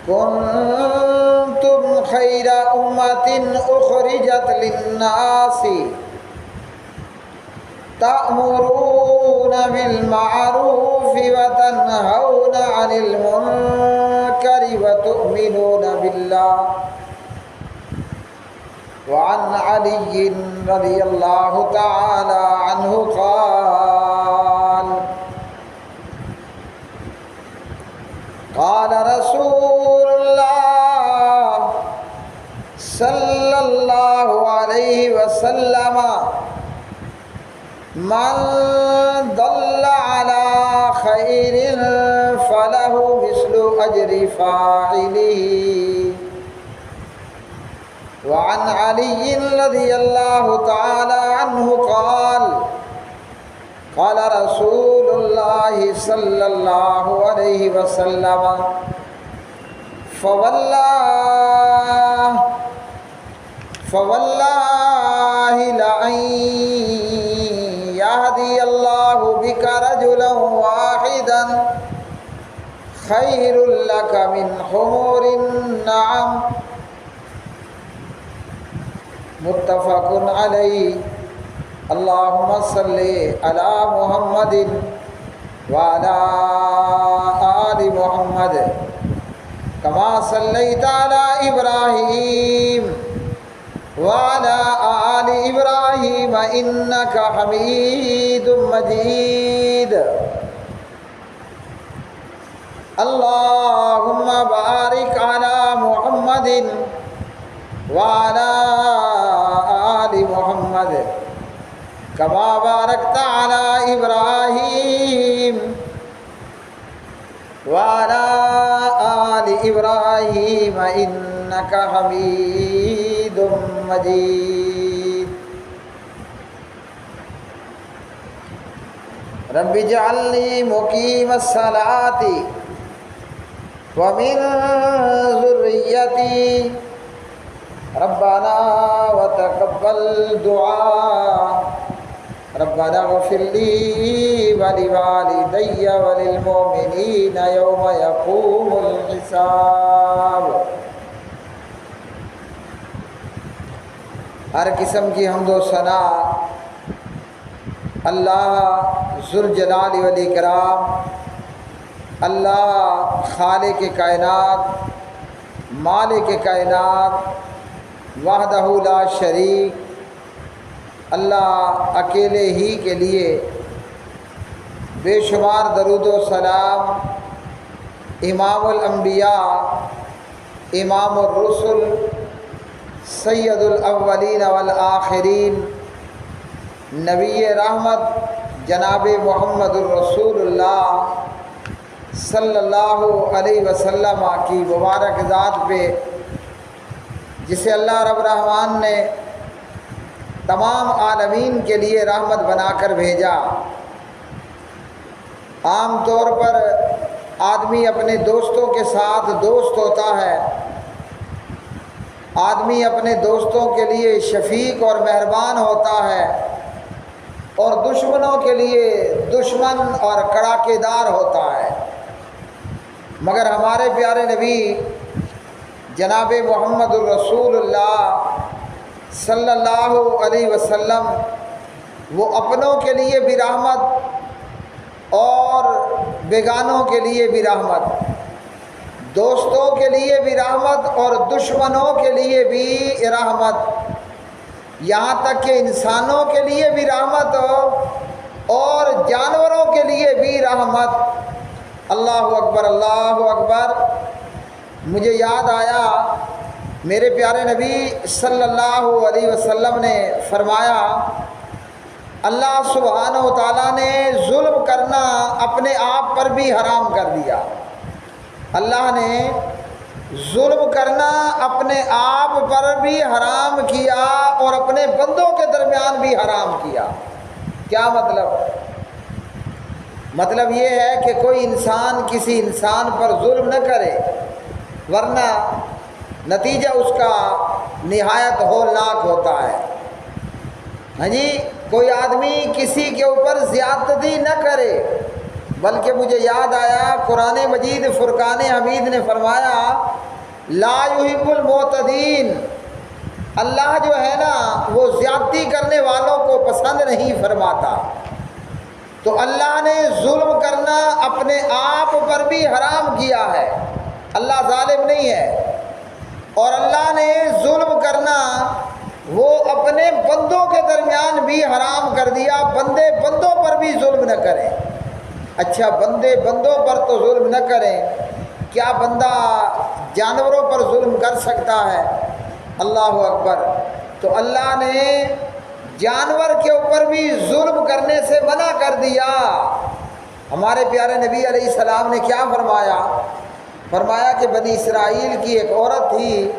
کنتم خیر امۃ اخرجت للناس تأمرون بالمعروف وتنہون عن المنکر وتؤمنون باللہ۔ وعن علی رضی اللہ تعالی عنہ قال قال رسول اللہ صلی اللہ علیہ وسلم من دل على خیر فلہ مثل اجر فاعلہ۔ وعن علی رضی اللہ تعالی عنہ قال قال رسول اللہ صلی اللہ علیہ وسلم فواللہ لئن یہدی اللہ بک رجلا واحدا خیر لک من حمر النعم۔ متفق علیہ۔ اللہم صلی علی محمد وعلی آل محمد کما صلیت علی ابراہیم وعلی آل ابراہیم انک حمید مجید۔ اللہم بارک علی محمد وعلی آل محمد کما بارکت علی ابراہیم وعلی آل ابراہیم انک حمید مجید۔ رب اجعلنی مقیم الصلاۃ ومن ذریتی ربنا وتقبل دعاء ربنا اغفر لي ولوالدي وللمؤمنين يوم يقوم الحساب۔ ہر قسم کی حمد و ثنا اللہ ذوالجلال والاکرام، اللہ خالق کائنات، مالک کائنات، وحدہ لا شریک، اللہ اکیلے ہی کے لیے بے شمار درود و سلام امام الانبیاء، امام الرسل، سید الاولین والآخرین، نبی رحمت جناب محمد الرسول اللہ صلی اللہ علیہ وسلم کی مبارک ذات پہ، جسے اللہ رب الرحمن نے تمام عالمین کے لیے رحمت بنا کر بھیجا۔ عام طور پر آدمی اپنے دوستوں کے ساتھ دوست ہوتا ہے، آدمی اپنے دوستوں کے لیے شفیق اور مہربان ہوتا ہے، اور دشمنوں کے لیے دشمن اور کڑاکے دار ہوتا ہے۔ مگر ہمارے پیارے نبی جناب محمد الرسول اللہ صلی اللہ علیہ وسلم وہ اپنوں کے لیے بھی رحمت اور بیگانوں کے لیے بھی رحمت، دوستوں کے لیے بھی رحمت اور دشمنوں کے لیے بھی رحمت، یہاں تک کہ انسانوں کے لیے بھی رحمت اور جانوروں کے لیے بھی رحمت۔ اللہ اکبر، اللہ اکبر۔ مجھے یاد آیا میرے پیارے نبی صلی اللہ علیہ وسلم نے فرمایا، اللہ سبحانہ و تعالیٰ نے ظلم کرنا اپنے آپ پر بھی حرام کر دیا۔ اللہ نے ظلم کرنا اپنے آپ پر بھی حرام کیا اور اپنے بندوں کے درمیان بھی حرام کیا۔ کیا مطلب یہ ہے کہ کوئی انسان کسی انسان پر ظلم نہ کرے، ورنہ نتیجہ اس کا نہایت ہولناک ہوتا ہے۔ ہاں جی، کوئی آدمی کسی کے اوپر زیادتی نہ کرے، بلکہ مجھے یاد آیا قرآن مجید فرقان حمید نے فرمایا لا یحب المعتدین، اللہ جو ہے نا وہ زیادتی کرنے والوں کو پسند نہیں فرماتا۔ تو اللہ نے ظلم کرنا اپنے آپ پر بھی حرام کیا ہے، اللہ ظالم نہیں ہے، اور اللہ نے ظلم کرنا وہ اپنے بندوں کے درمیان بھی حرام کر دیا، بندے بندوں پر بھی ظلم نہ کریں۔ اچھا بندے بندوں پر تو ظلم نہ کریں، کیا بندہ جانوروں پر ظلم کر سکتا ہے؟ اللہ اکبر۔ تو اللہ نے جانور کے اوپر بھی ظلم کرنے سے منع کر دیا۔ ہمارے پیارے نبی علیہ السلام نے کیا فرمایا؟ فرمایا کہ بنی اسرائیل کی ایک عورت تھی،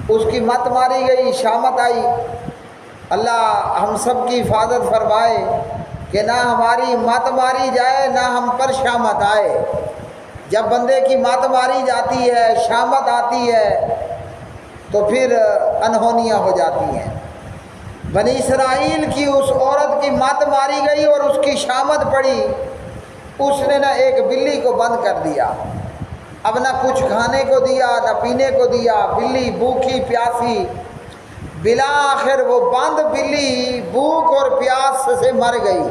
اس کی مت ماری گئی، شامت آئی۔ اللہ ہم سب کی حفاظت فرمائے کہ نہ ہماری مت ماری جائے نہ ہم پر شامت آئے۔ جب بندے کی مت ماری جاتی ہے، شامت آتی ہے، تو پھر انہونیاں ہو جاتی ہیں۔ بنی اسرائیل کی اس عورت کی مت ماری گئی اور اس کی شامت پڑی، اس نے نہ ایک بلی کو بند کر دیا، اب نہ کچھ کھانے کو دیا نہ پینے کو دیا، بلی بھوکی پیاسی، بالآخر وہ بند بلی بھوک اور پیاس سے مر گئی۔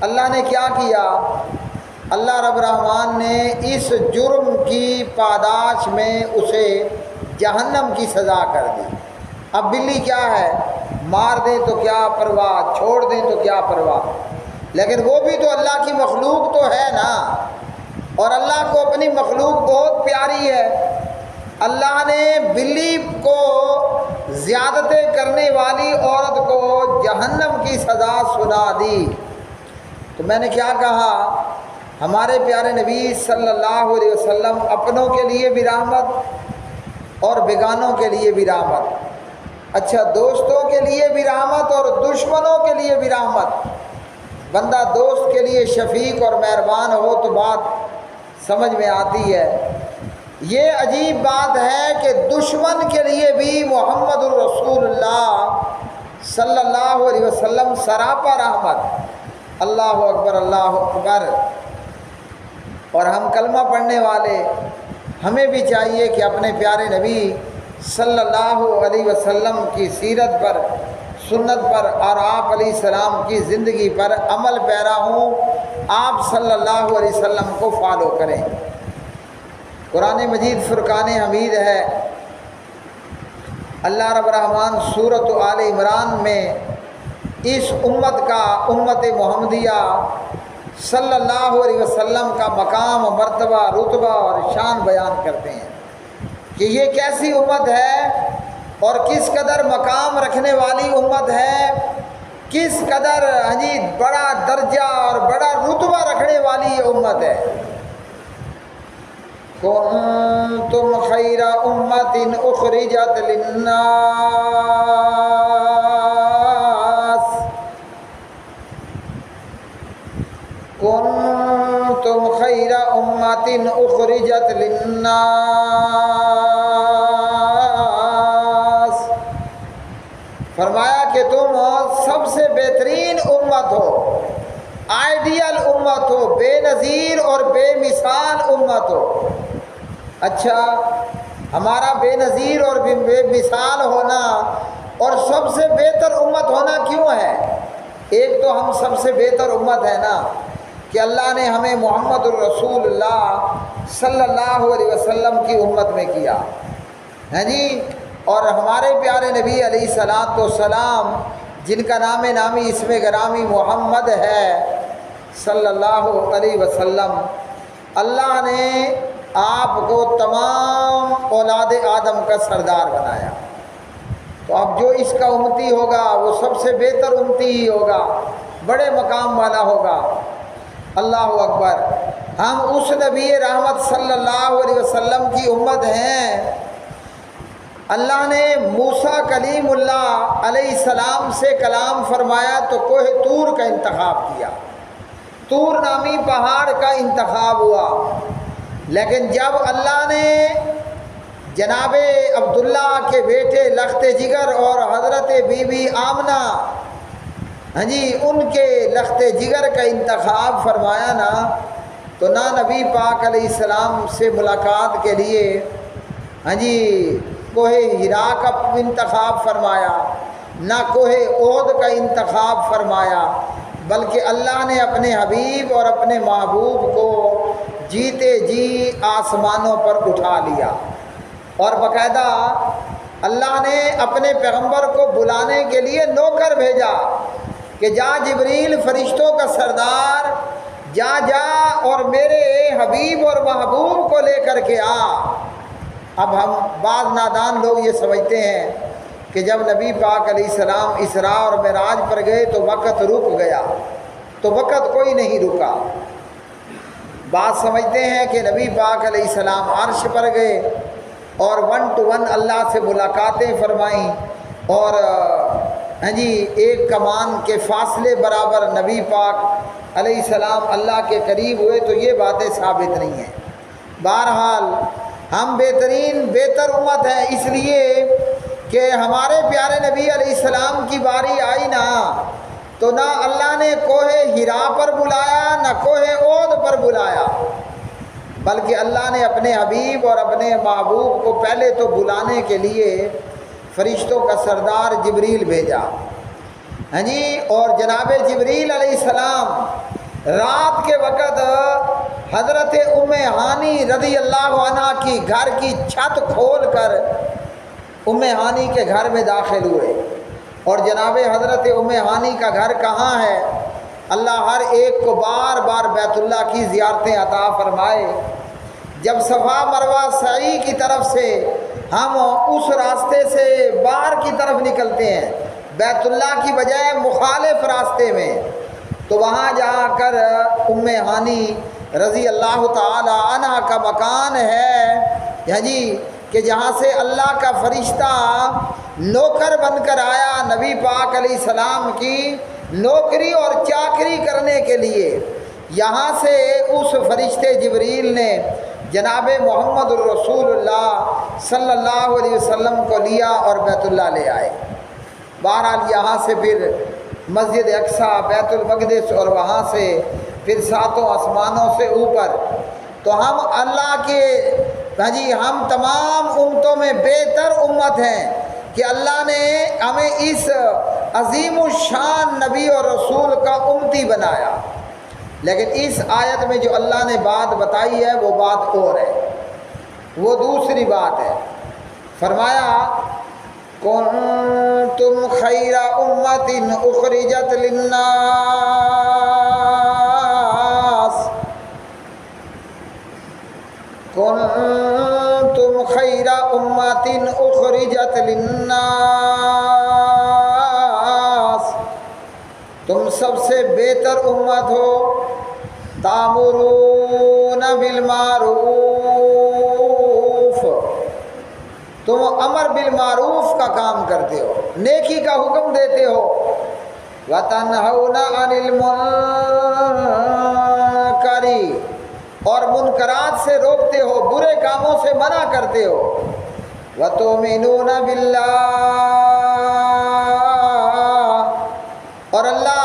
اللہ نے کیا کیا؟ اللہ رب الرحمن نے اس جرم کی پاداش میں اسے جہنم کی سزا کر دی۔ اب بلی کیا ہے، مار دیں تو کیا پرواہ، چھوڑ دیں تو کیا پرواہ، لیکن وہ بھی تو اللہ کی مخلوق تو ہے نا، اور اللہ کو اپنی مخلوق بہت پیاری ہے۔ اللہ نے بلی کو زیادتیں کرنے والی عورت کو جہنم کی سزا سنا دی۔ تو میں نے کیا کہا؟ ہمارے پیارے نبی صلی اللہ علیہ وسلم اپنوں کے لیے بھی رحمت اور بیگانوں کے لیے بھی رحمت، اچھا دوستوں کے لیے بھی رحمت اور دشمنوں کے لیے بھی رحمت۔ بندہ دوست کے لیے شفیق اور مہربان ہو تو بات سمجھ میں آتی ہے۔ یہ عجیب بات ہے کہ دشمن کے لیے بھی محمد الرسول اللہ صلی اللہ علیہ وسلم سراپا رحمت۔ اللہ اکبر، اللہ اکبر۔ اور ہم کلمہ پڑھنے والے، ہمیں بھی چاہیے کہ اپنے پیارے نبی صلی اللہ علیہ وسلم کی سیرت پر، سنت پر اور آپ علیہ السلام کی زندگی پر عمل پیرا ہوں، آپ صلی اللہ علیہ وسلم کو فالو کریں۔ قرآن مجید فرقان حمید ہے۔ اللہ رب الرحمن سورۃ آل عمران میں اس امت کا، امت محمدیہ صلی اللہ علیہ وسلم کا مقام، مرتبہ، رتبہ اور شان بیان کرتے ہیں کہ یہ کیسی امت ہے اور کس قدر مقام رکھنے والی امت ہے، کس قدر بڑا درجہ اور بڑا رتبہ رکھنے والی یہ امت ہے۔ کنتم خیر امت اخرجت للناس، کنتم خیر امت اخرجت للناس، فرمایا کہ تم سب سے بہترین امت ہو، آئیڈیل امت ہو، بے نظیر اور بے مثال امت ہو۔ اچھا ہمارا بے نظیر اور بے مثال ہونا اور سب سے بہتر امت ہونا کیوں ہے؟ ایک تو ہم سب سے بہتر امت ہے نا کہ اللہ نے ہمیں محمد الرسول اللہ صلی اللہ علیہ وسلم کی امت میں کیا ہے جی، اور ہمارے پیارے نبی علیہ الصلوۃ والسلام جن کا نام نامی اسم گرامی محمد ہے صلی اللہ علیہ وسلم، اللہ نے آپ کو تمام اولاد آدم کا سردار بنایا۔ تو اب جو اس کا امتی ہوگا وہ سب سے بہتر امتی ہی ہوگا، بڑے مقام والا ہوگا۔ اللہ اکبر۔ ہم اس نبی رحمت صلی اللہ علیہ وسلم کی امت ہیں۔ اللہ نے موسیٰ کلیم اللہ علیہ السلام سے کلام فرمایا تو کوہ طور کا انتخاب کیا، طور نامی پہاڑ کا انتخاب ہوا، لیکن جب اللہ نے جناب عبداللہ کے بیٹے لخت جگر اور حضرت بی بی آمنہ ہاں جی ان کے لخت جگر کا انتخاب فرمایا نا، تو نہ نبی پاک علیہ السلام سے ملاقات کے لیے ہاں جی کوہ ہرا کا انتخاب فرمایا، نہ کوہ احد کا انتخاب فرمایا، بلکہ اللہ نے اپنے حبیب اور اپنے محبوب کو جیتے جی آسمانوں پر اٹھا لیا، اور باقاعدہ اللہ نے اپنے پیغمبر کو بلانے کے لیے نوکر بھیجا کہ جا جبریل فرشتوں کا سردار، جا جا اور میرے حبیب اور محبوب کو لے کر کے آ۔ اب ہم بعض نادان لوگ یہ سمجھتے ہیں کہ جب نبی پاک علیہ السلام اسراء اور معراج پر گئے تو وقت رک گیا، تو وقت کوئی نہیں رکا۔ بعض سمجھتے ہیں کہ نبی پاک علیہ السلام عرش پر گئے اور 1 to 1 اللہ سے ملاقاتیں فرمائیں، اور ہاں جی ایک کمان کے فاصلے برابر نبی پاک علیہ السلام اللہ کے قریب ہوئے، تو یہ باتیں ثابت نہیں ہیں۔ بہرحال ہم بہتر امت ہیں، اس لیے کہ ہمارے پیارے نبی علیہ السلام کی باری آئی نا، تو نہ اللہ نے کوہ ہرا پر بلایا نہ کوہ احد پر بلایا، بلکہ اللہ نے اپنے حبیب اور اپنے محبوب کو پہلے تو بلانے کے لیے فرشتوں کا سردار جبریل بھیجا، ہاں جی، اور جناب جبریل علیہ السلام رات کے وقت حضرت ام ہانی رضی اللہ عنہ کی گھر کی چھت کھول کر ام ہانی کے گھر میں داخل ہوئے، اور جناب حضرت ام ہانی کا گھر کہاں ہے؟ اللہ ہر ایک کو بار بار بیت اللہ کی زیارتیں عطا فرمائے۔ جب صفا مروہ سعی کی طرف سے ہم اس راستے سے باہر کی طرف نکلتے ہیں بیت اللہ کی بجائے مخالف راستے میں، تو وہاں جا کر ام ہانی رضی اللہ تعالی عنہ کا مکان ہے، ہاں جی، کہ جہاں سے اللہ کا فرشتہ نوکر بن کر آیا نبی پاک علیہ السلام کی نوکری اور چاکری کرنے کے لیے۔ یہاں سے اس فرشتے جبریل نے جناب محمد الرسول اللہ صلی اللہ علیہ وسلم کو لیا اور بیت اللہ لے آئے۔ بہرحال یہاں سے پھر مسجد اقصیٰ، بیت المقدس، اور وہاں سے پھر 7 آسمانوں سے اوپر۔ تو ہم اللہ کے ہاں جی ہم تمام امتوں میں بہتر امت ہیں کہ اللہ نے ہمیں اس عظیم الشان نبی اور رسول کا امتی بنایا، لیکن اس آیت میں جو اللہ نے بات بتائی ہے وہ بات اور ہے، وہ دوسری بات ہے۔ فرمایا کنتم خیر امت اخرجت للناس، کنتم خیر امت اخرجت للناس، تم سب سے بہتر امت ہو، تامرون بالمعروف، تم امر بالمعروف کا کام کرتے ہو، نیکی کا حکم دیتے ہو، وتنہون عن المنکر، اور منکرات سے روکتے ہو، برے کاموں سے منع کرتے ہو، وتؤمنون باللہ، اور اللہ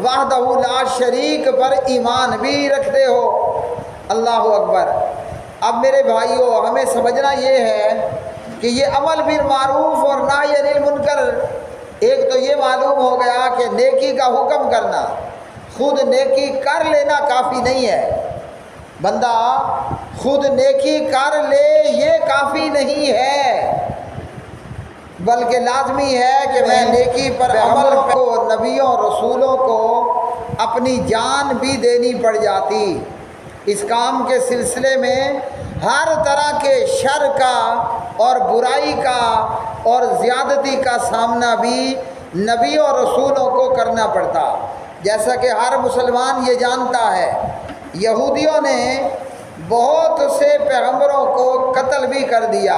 وحدہ لا شریک پر ایمان بھی رکھتے ہو۔ اللہ اکبر۔ اب میرے بھائیوں ہمیں سمجھنا یہ ہے کہ یہ عمل بالمعروف اور نہی عن المنکر، ایک تو یہ معلوم ہو گیا کہ نیکی کا حکم کرنا، خود نیکی کر لینا کافی نہیں ہے، بندہ خود نیکی کر لے یہ کافی نہیں ہے، بلکہ لازمی ہے کہ میں نیکی پر عمل کو، نبیوں رسولوں کو اپنی جان بھی دینی پڑ جاتی۔ اس کام کے سلسلے میں ہر طرح کے شر کا اور برائی کا اور زیادتی کا سامنا بھی نبیوں اور رسولوں کو کرنا پڑتا، جیسا کہ ہر مسلمان یہ جانتا ہے۔ یہودیوں نے بہت سے پیغمبروں کو قتل بھی کر دیا،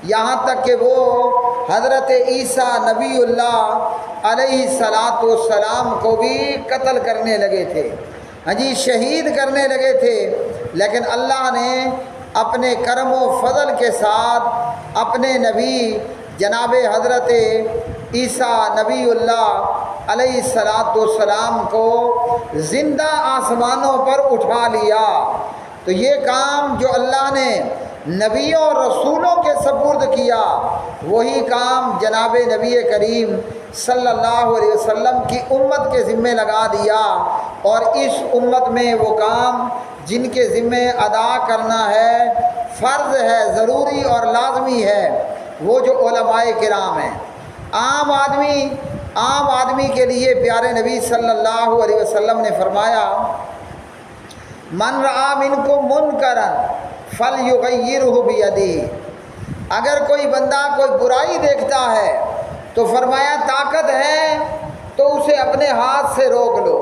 یہاں تک کہ وہ حضرت عیسیٰ نبی اللہ علیہ السلام کو بھی قتل کرنے لگے تھے، ہاں جی شہید کرنے لگے تھے، لیکن اللہ نے اپنے کرم و فضل کے ساتھ اپنے نبی جناب حضرت عیسیٰ نبی اللہ علیہ السلام کو زندہ آسمانوں پر اٹھا لیا۔ تو یہ کام جو اللہ نے نبیوں اور رسولوں کے سپرد کیا، وہی کام جناب نبی کریم صلی اللہ علیہ وسلم کی امت کے ذمے لگا دیا، اور اس امت میں وہ کام جن کے ذمے ادا کرنا ہے، فرض ہے، ضروری اور لازمی ہے، وہ جو علماء کرام ہیں۔ عام آدمی کے لیے پیارے نبی صلی اللہ علیہ وسلم نے فرمایا، من رآ منکم منکرا فلیغیرہ بیدہ، اگر کوئی بندہ کوئی برائی دیکھتا ہے تو فرمایا طاقت ہے تو اسے اپنے ہاتھ سے روک لو،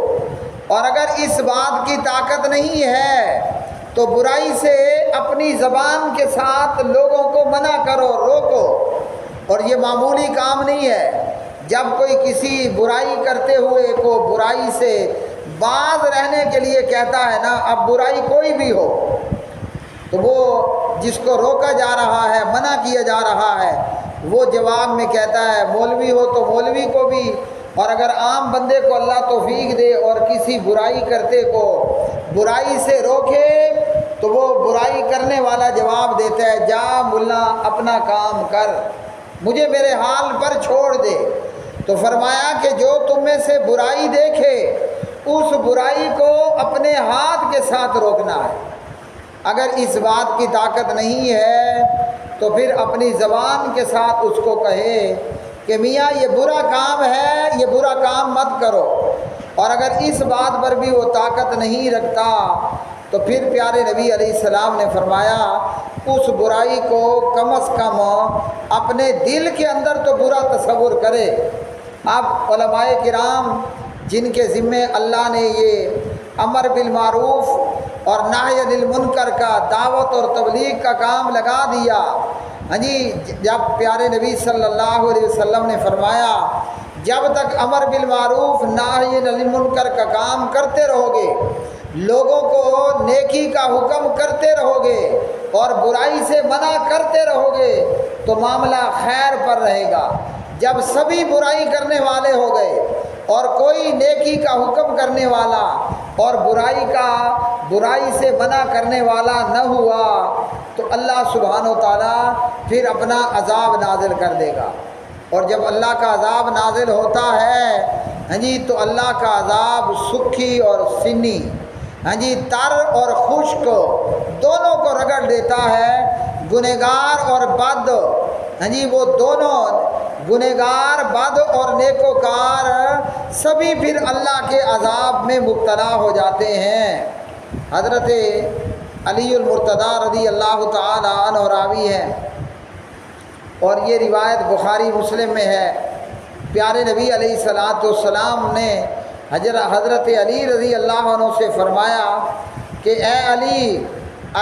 اور اگر اس بات کی طاقت نہیں ہے تو برائی سے اپنی زبان کے ساتھ لوگوں کو منع کرو، روکو۔ اور یہ معمولی کام نہیں ہے، جب کوئی کسی برائی کرتے ہوئے کو برائی سے باز رہنے کے لیے کہتا ہے نا، اب برائی کوئی بھی ہو تو وہ جس کو روکا جا رہا ہے، منع کیا جا رہا ہے، وہ جواب میں کہتا ہے مولوی ہو تو مولوی کو بھی، اور اگر عام بندے کو اللہ توفیق دے اور کسی برائی کرتے کو برائی سے روکے تو وہ برائی کرنے والا جواب دیتا ہے، جا ملا اپنا کام کر، مجھے میرے حال پر چھوڑ دے۔ تو فرمایا کہ جو تم میں سے برائی دیکھے اس برائی کو اپنے ہاتھ کے ساتھ روکنا ہے۔ اگر اس بات کی طاقت نہیں ہے تو پھر اپنی زبان کے ساتھ اس کو کہے کہ میاں یہ برا کام ہے، یہ برا کام مت کرو، اور اگر اس بات پر بھی وہ طاقت نہیں رکھتا تو پھر پیارے نبی علیہ السلام نے فرمایا اس برائی کو کم از کم اپنے دل کے اندر تو برا تصور کرے۔ اب علماء کرام جن کے ذمے اللہ نے یہ امر بالمعروف اور نہی عن المنکر کا دعوت اور تبلیغ کا کام لگا دیا، ہاں جی، جب پیارے نبی صلی اللہ علیہ وسلم نے فرمایا جب تک امر بالمعروف نہی عن المنکر کا کام کرتے رہو گے، لوگوں کو نیکی کا حکم کرتے رہو گے اور برائی سے منع کرتے رہو گے تو معاملہ خیر پر رہے گا۔ جب سبھی برائی کرنے والے ہو گئے اور کوئی نیکی کا حکم کرنے والا اور برائی سے منع کرنے والا نہ ہوا تو اللہ سبحانہ و تعالیٰ پھر اپنا عذاب نازل کر دے گا۔ اور جب اللہ کا عذاب نازل ہوتا ہے، ہاں جی، تو اللہ کا عذاب سکھی اور سنی، ہاں جی، تر اور خشک دونوں کو رگڑ دیتا ہے۔ گنہگار اور بد، ہاں جی، وہ دونوں گنہگار، بد اور نیکوکار سبھی پھر اللہ کے عذاب میں مبتلا ہو جاتے ہیں۔ حضرت علی المرتضیٰ رضی اللہ تعالی عنہ راوی ہے، اور یہ روایت بخاری مسلم میں ہے۔ پیارے نبی علیہ السلام نے حضرت علی رضی اللہ عنہ سے فرمایا کہ اے علی،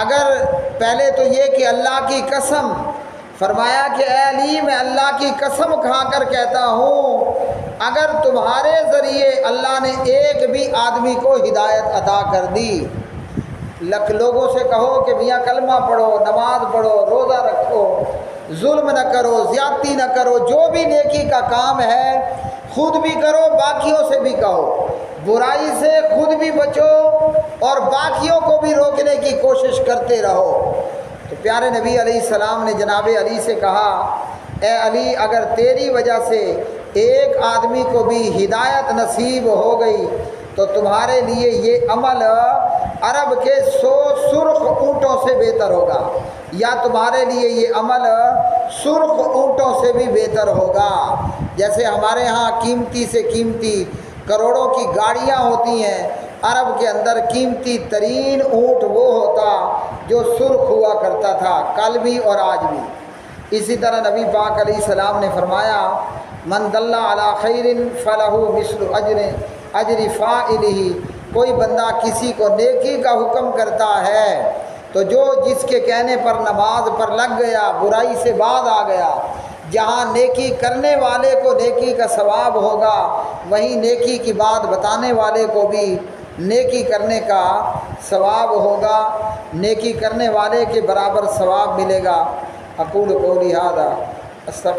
اگر پہلے تو یہ کہ اللہ کی قسم، فرمایا کہ اے علی میں اللہ کی قسم کھا کر کہتا ہوں اگر تمہارے ذریعے اللہ نے ایک بھی آدمی کو ہدایت عطا کر دی، لوگوں سے کہو کہ میاں کلمہ پڑھو، نماز پڑھو، روزہ رکھو، ظلم نہ کرو، زیادتی نہ کرو، جو بھی نیکی کا کام ہے خود بھی کرو، باقیوں سے بھی کہو، برائی سے خود بھی بچو اور باقیوں کو بھی روکنے کی کوشش کرتے رہو۔ تو پیارے نبی علیہ السلام نے جناب علی سے کہا اے علی، اگر تیری وجہ سے ایک آدمی کو بھی ہدایت نصیب ہو گئی تو تمہارے لیے یہ عمل عرب کے 100 سرخ اونٹوں سے بہتر ہوگا، یا تمہارے لیے یہ عمل سرخ اونٹوں سے بھی بہتر ہوگا۔ جیسے ہمارے ہاں قیمتی سے قیمتی کروڑوں کی گاڑیاں ہوتی ہیں، عرب کے اندر قیمتی ترین اونٹ وہ ہوتا جو سرخ ہوا کرتا تھا، کل بھی اور آج بھی۔ اسی طرح نبی پاک علیہ السلام نے فرمایا من دل علی خیر فلہ مثل اجر فاعلہ، کوئی بندہ کسی کو نیکی کا حکم کرتا ہے تو جو جس کے کہنے پر نماز پر لگ گیا، برائی سے باز آ گیا، جہاں نیکی کرنے والے کو نیکی کا ثواب ہوگا وہیں نیکی کی بات بتانے والے کو بھی نیکی کرنے کا ثواب ہوگا، نیکی کرنے والے کے برابر ثواب ملے گا۔ اقول قولی ھذا۔